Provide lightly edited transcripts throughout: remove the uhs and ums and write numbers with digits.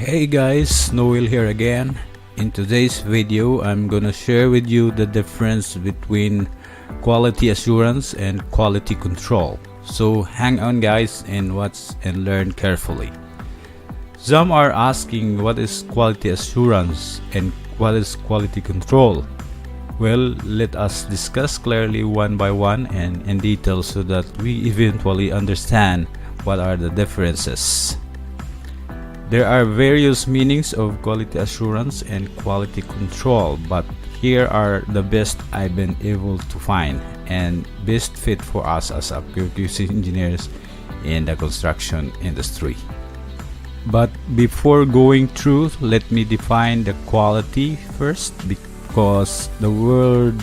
Hey guys, Noel here again. In today's video, I'm gonna share with you the difference between quality assurance and quality control. So hang on guys and watch and learn carefully. Some are asking what is quality assurance and what is quality control. Well, let us discuss clearly one by one and in detail so that we eventually understand what are the differences. There are various meanings of quality assurance and quality control, but here are the best I've been able to find and best fit for us as QC engineers in the construction industry. But before going through, let me define the quality first, because the word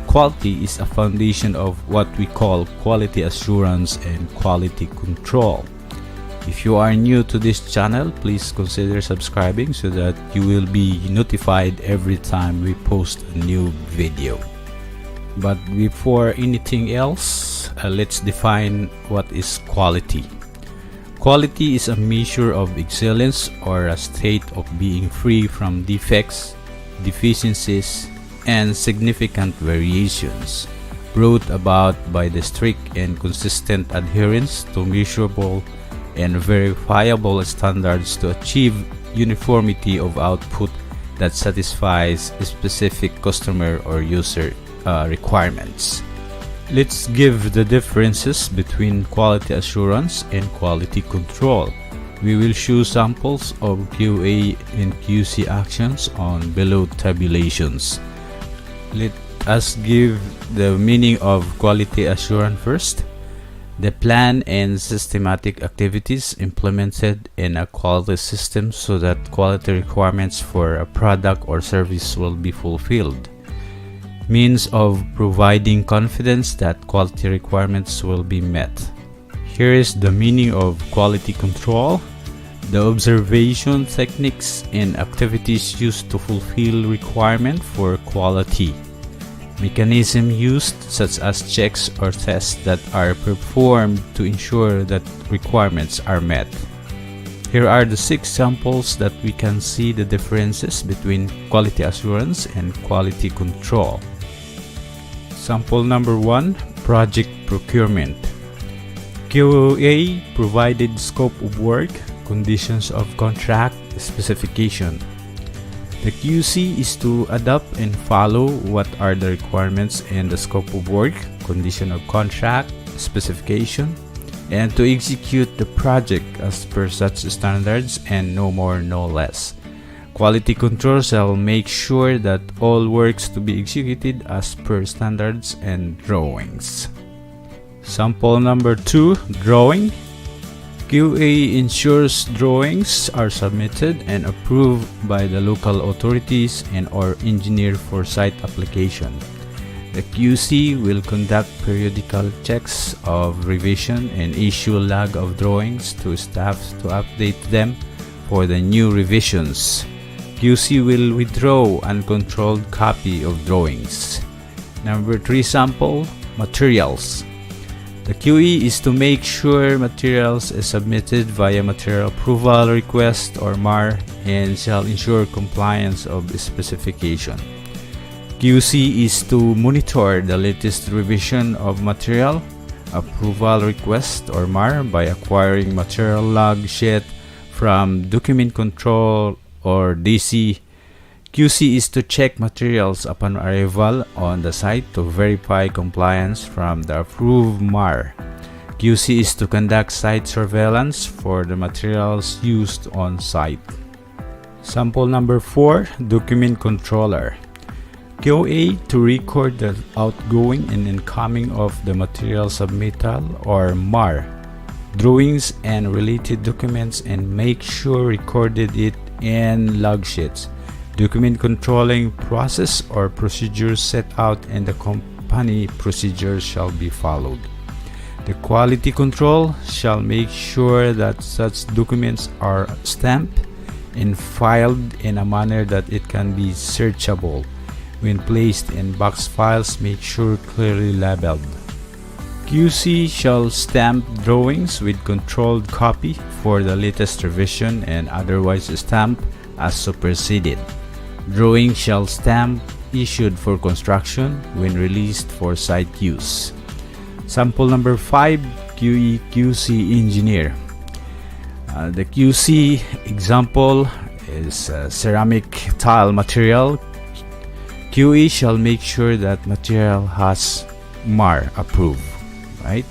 quality is a foundation of what we call quality assurance and quality control. If you are new to this channel, please consider subscribing so that you will be notified every time we post a new video. But before anything else, let's define what is quality. Quality is a measure of excellence or a state of being free from defects, deficiencies, and significant variations, brought about by the strict and consistent adherence to measurable and verifiable standards to achieve uniformity of output that satisfies specific customer or user requirements. Let's give the differences between quality assurance and quality control. We will show samples of QA and QC actions on below tabulations. Let us give the meaning of quality assurance first. The plan and systematic activities implemented in a quality system so that quality requirements for a product or service will be fulfilled. Means of providing confidence that quality requirements will be met. Here is the meaning of quality control. The observation techniques and activities used to fulfill requirement for quality. Mechanism used such as checks or tests that are performed to ensure that requirements are met. Here are the 6 samples that we can see the differences between quality assurance and quality control. Sample number 1, project procurement. QA provided scope of work, conditions of contract, specification. The QC is to adopt and follow what are the requirements in the scope of work, condition of contract, specification, and to execute the project as per such standards and no more no less. Quality control shall make sure that all works to be executed as per standards and drawings. Sample number 2, drawing. QA ensures drawings are submitted and approved by the local authorities and or engineer for site application. The QC will conduct periodical checks of revision and issue log of drawings to staff to update them for the new revisions. QC will withdraw uncontrolled copy of drawings. Number 3 sample, materials. The QE is to make sure materials is submitted via material approval request or MAR and shall ensure compliance of the specification. QC is to monitor the latest revision of material approval request or MAR by acquiring material log sheet from document control or DC. QC is to check materials upon arrival on the site to verify compliance from the approved MAR. QC is to conduct site surveillance for the materials used on site. Sample number 4, document controller. QA to record the outgoing and incoming of the material submittal or MAR, drawings and related documents and make sure recorded it in log sheets. Document controlling process or procedures set out in the company procedures shall be followed. The quality control shall make sure that such documents are stamped and filed in a manner that it can be searchable. When placed in box files, make sure clearly labeled. QC shall stamp drawings with controlled copy for the latest revision and otherwise stamp as superseded. Drawing shall stamp issued for construction when released for site use. Sample number 5, QE QC engineer. The QC example is ceramic tile material. QE shall make sure that material has MAR approved, right?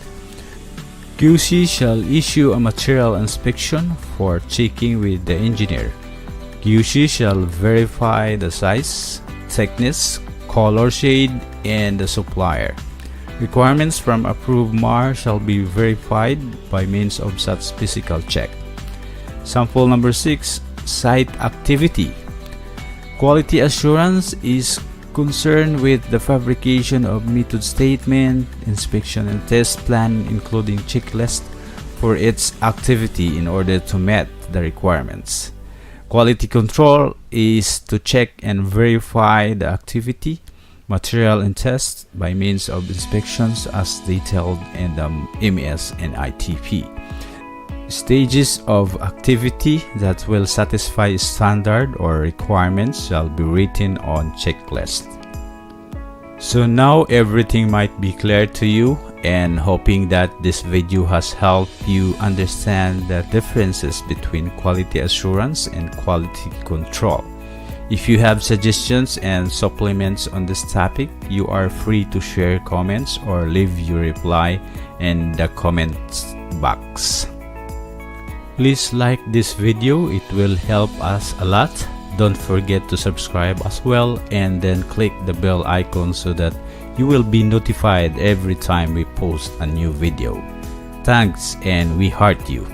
QC shall issue a material inspection for checking with the engineer. QC shall verify the size, thickness, color shade, and the supplier. Requirements from approved MAR shall be verified by means of such physical check. Sample number 6, site activity. Quality assurance is concerned with the fabrication of method statement, inspection and test plan, including checklist for its activity in order to meet the requirements. Quality control is to check and verify the activity, material and test by means of inspections as detailed in the MES and ITP. Stages of activity that will satisfy standard or requirements shall be written on checklist. So now everything might be clear to you, and hoping that this video has helped you understand the differences between quality assurance and quality control. If you have suggestions and supplements on this topic, you are free to share comments or leave your reply in the comments box. Please like this video, it will help us a lot. Don't forget to subscribe as well, and then click the bell icon so that you will be notified every time we post a new video. Thanks, and we heart you.